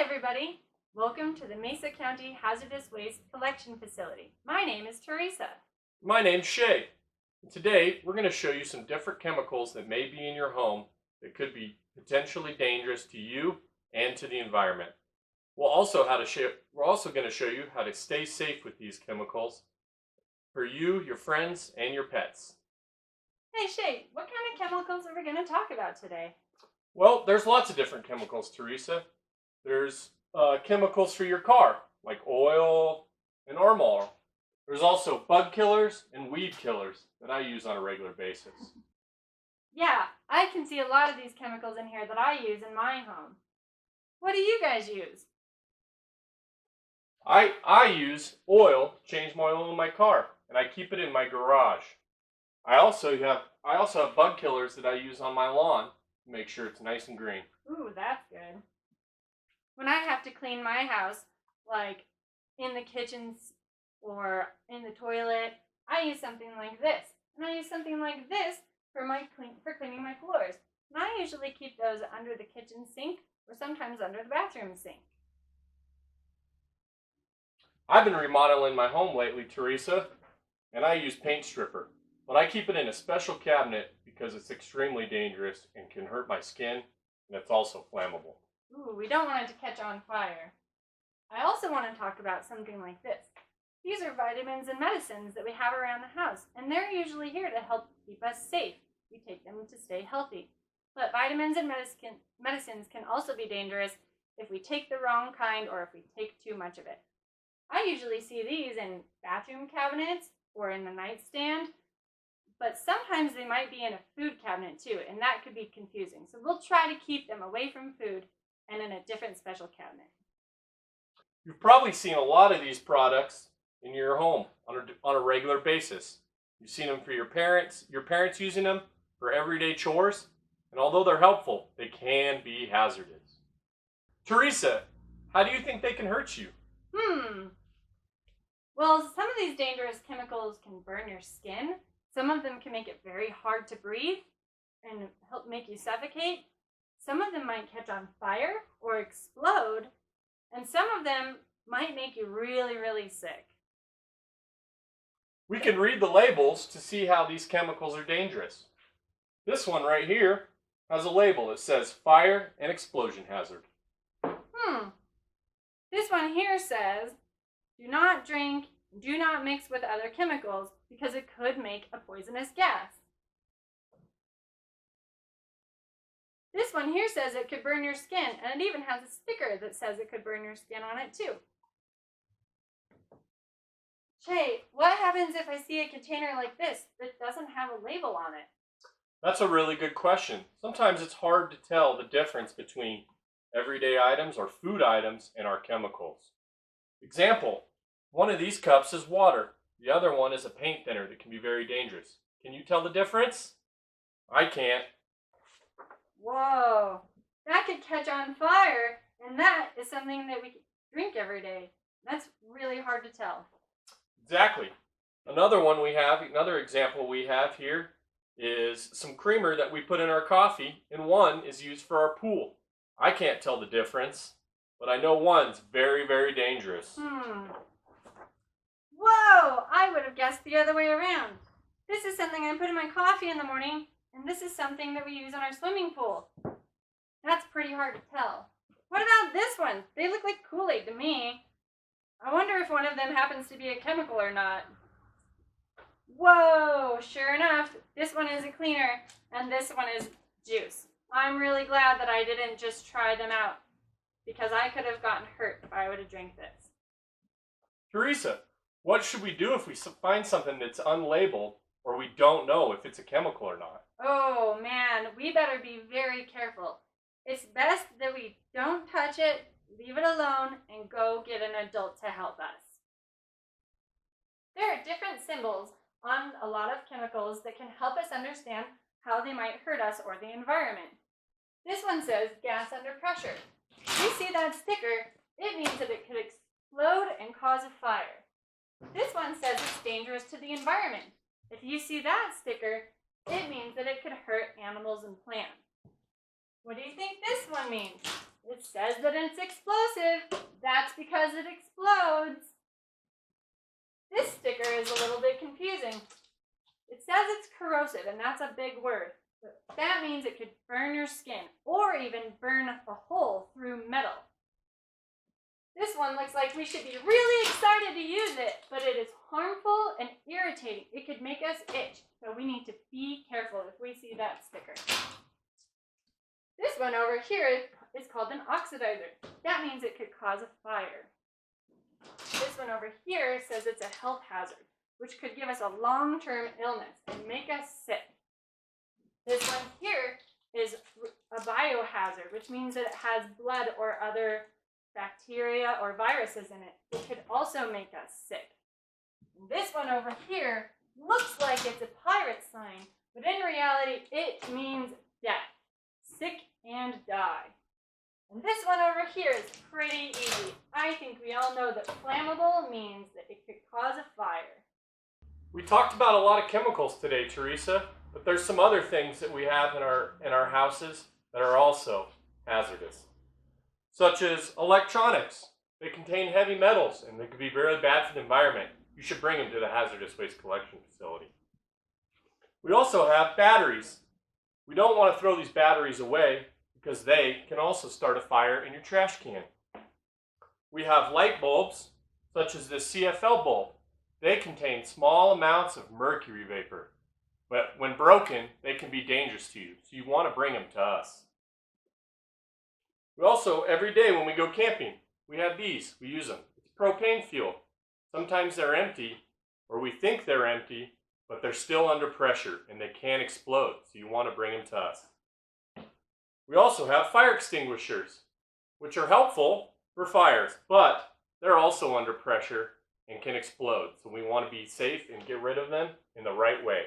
Hi everybody! Welcome to the Mesa County Hazardous Waste Collection Facility. My name is Teresa. My name's Shay. Today we're going to show you some different chemicals that may be in your home that could be potentially dangerous to you and to the environment. We're also going to show you how to stay safe with these chemicals for you, your friends, and your pets. Hey Shay, what kind of chemicals are we going to talk about today? Well, there's lots of different chemicals, Teresa. There's chemicals for your car, like oil and arm oil. There's also bug killers and weed killers that I use on a regular basis. Yeah, I can see a lot of these chemicals in here that I use in my home. What do you guys use? I use oil to change my oil in my car, and I keep it in my garage. I also have bug killers that I use on my lawn to make sure it's nice and green. Ooh, that's good. When I have to clean my house, like in the kitchens or in the toilet, I use something like this. And I use something like this for cleaning my floors. And I usually keep those under the kitchen sink or sometimes under the bathroom sink. I've been remodeling my home lately, Teresa, and I use paint stripper. But I keep it in a special cabinet because it's extremely dangerous and can hurt my skin, and it's also flammable. Ooh, we don't want it to catch on fire. I also want to talk about something like this. These are vitamins and medicines that we have around the house, and they're usually here to help keep us safe. We take them to stay healthy. But vitamins and medicines can also be dangerous if we take the wrong kind or if we take too much of it. I usually see these in bathroom cabinets or in the nightstand, but sometimes they might be in a food cabinet too, and that could be confusing. So we'll try to keep them away from food and in a different special cabinet. You've probably seen a lot of these products in your home on a regular basis. You've seen them for your parents using them for everyday chores, and although they're helpful, they can be hazardous. Teresa, how do you think they can hurt you? Well, some of these dangerous chemicals can burn your skin. Some of them can make it very hard to breathe and help make you suffocate. Some of them might catch on fire or explode, and some of them might make you really, really sick. We can read the labels to see how these chemicals are dangerous. This one right here has a label that says fire and explosion hazard. This one here says, do not drink, do not mix with other chemicals because it could make a poisonous gas. This one here says it could burn your skin, and it even has a sticker that says it could burn your skin on it too. Shay, what happens if I see a container like this that doesn't have a label on it? That's a really good question. Sometimes it's hard to tell the difference between everyday items or food items and our chemicals. Example, one of these cups is water. The other one is a paint thinner that can be very dangerous. Can you tell the difference? I can't. Whoa, that could catch on fire, and that is something that we drink every day. That's really hard to tell. Exactly. Another example we have here is some creamer that we put in our coffee, and one is used for our pool. I can't tell the difference, but I know one's very, very dangerous. Whoa, I would have guessed the other way around. This is something I put in my coffee in the morning, and this is something that we use in our swimming pool. That's pretty hard to tell. What about this one? They look like Kool-Aid to me. I wonder if one of them happens to be a chemical or not. Whoa, sure enough, this one is a cleaner, and this one is juice. I'm really glad that I didn't just try them out, because I could have gotten hurt if I would have drank this. Teresa, what should we do if we find something that's unlabeled or we don't know if it's a chemical or not? Oh man, we better be very careful. It's best that we don't touch it, leave it alone, and go get an adult to help us. There are different symbols on a lot of chemicals that can help us understand how they might hurt us or the environment. This one says gas under pressure. If you see that sticker, it means that it could explode and cause a fire. This one says it's dangerous to the environment. If you see that sticker, it means that it could hurt animals and plants. What do you think this one means? It says that it's explosive. That's because it explodes. This sticker is a little bit confusing. It says it's corrosive, and that's a big word. But that means it could burn your skin, or even burn a hole through metal. This one looks like we should be really excited to use it, but it is harmful and irritating. It could make us itch, so we need to be careful if we see that sticker. This one over here is called an oxidizer. That means it could cause a fire. This one over here says it's a health hazard, which could give us a long-term illness and make us sick. This one here is a biohazard, which means that it has blood or other bacteria or viruses in it. It could also make us sick. And this one over here looks like it's a pirate sign, but in reality, it means death. Sick and die. And this one over here is pretty easy. I think we all know that flammable means that it could cause a fire. We talked about a lot of chemicals today, Teresa, but there's some other things that we have in our houses that are also hazardous, such as electronics. They contain heavy metals and they could be very bad for the environment. You should bring them to the hazardous waste collection facility. We also have batteries. We don't want to throw these batteries away because they can also start a fire in your trash can. We have light bulbs, such as this CFL bulb. They contain small amounts of mercury vapor, but when broken, they can be dangerous to you, so you want to bring them to us. We also, every day when we go camping, we have these. We use them. It's propane fuel. Sometimes they're empty, or we think they're empty, but they're still under pressure and they can explode, so you want to bring them to us. We also have fire extinguishers, which are helpful for fires, but they're also under pressure and can explode, so we want to be safe and get rid of them in the right way.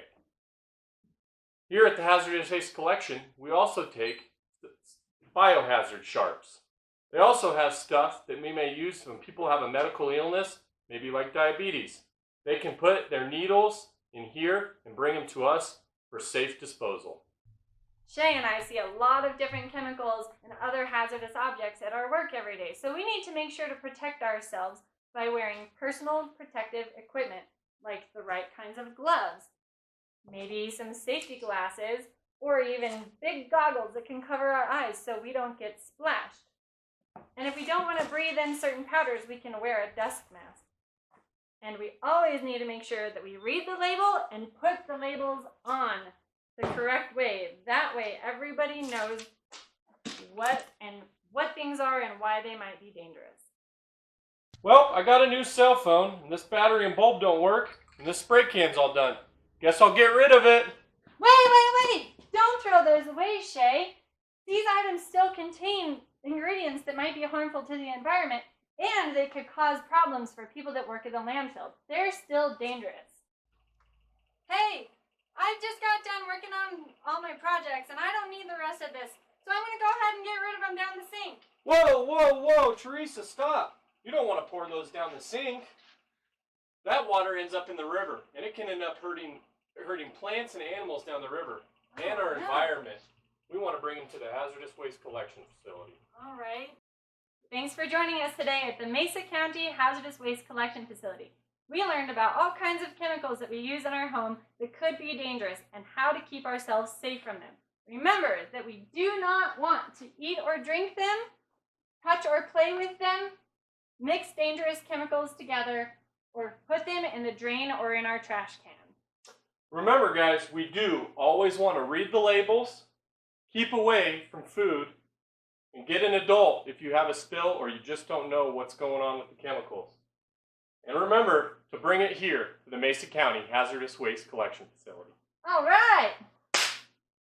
Here at the Hazardous Waste Collection, we also take biohazard sharps. They also have stuff that we may use when people have a medical illness, maybe like diabetes. They can put their needles in here and bring them to us for safe disposal. Shay and I see a lot of different chemicals and other hazardous objects at our work every day, so we need to make sure to protect ourselves by wearing personal protective equipment, like the right kinds of gloves, maybe some safety glasses, or even big goggles that can cover our eyes so we don't get splashed. And if we don't want to breathe in certain powders, we can wear a dust mask. And we always need to make sure that we read the label and put the labels on the correct way. That way everybody knows what things are and why they might be dangerous. Well, I got a new cell phone, and this battery and bulb don't work, and this spray can's all done. Guess I'll get rid of it. Wait! Don't throw those away, Shay. These items still contain ingredients that might be harmful to the environment, and they could cause problems for people that work at the landfill. They're still dangerous. Hey, I just got done working on all my projects, and I don't need the rest of this, so I'm going to go ahead and get rid of them down the sink. Whoa, Teresa, stop. You don't want to pour those down the sink. That water ends up in the river, and it can end up hurting plants and animals down the river and our environment. We want to bring them to the Hazardous Waste Collection Facility. All right. Thanks for joining us today at the Mesa County Hazardous Waste Collection Facility. We learned about all kinds of chemicals that we use in our home that could be dangerous and how to keep ourselves safe from them. Remember that we do not want to eat or drink them, touch or play with them, mix dangerous chemicals together, or put them in the drain or in our trash can. Remember, guys, we do always want to read the labels, keep away from food, and get an adult if you have a spill or you just don't know what's going on with the chemicals. And remember to bring it here to the Mesa County Hazardous Waste Collection Facility. All right.